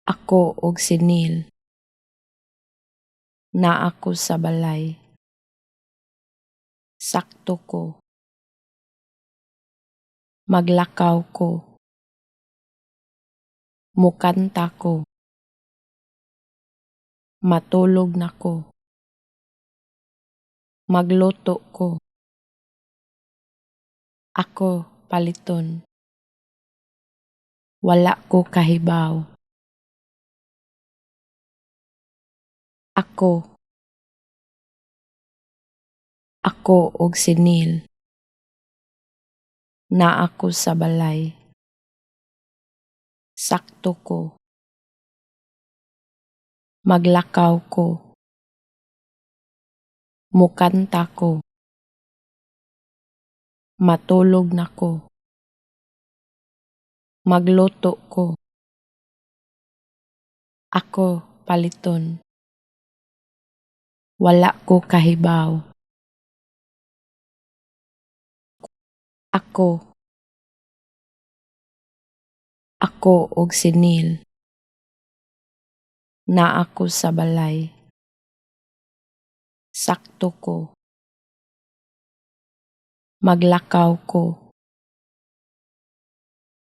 Ako og sinil. Naa ko sa balay. Sakto ko. Maglakaw ko. Mukanta ko. Matulog na ko. Magluto ko. Ako paliton. Wala ko kahibaw. Ako og sinil. Naa ko sa balay. Sakto ko. Maglakaw ko. Mukanta ko. Matulog na ko. Magluto ko. Ako paliton. Wala ko kahibaw. Ako og sinil. Naa ko sa balay. Sakto ko. Maglakaw ko.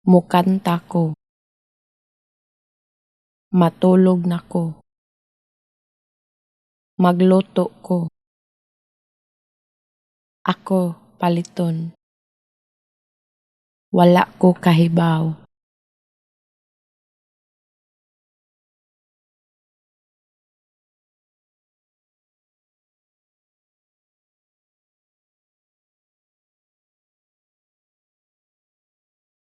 Mukanta ko. Matulog na ko. Magluto ko. Ako paliton. Wala ko kahibaw.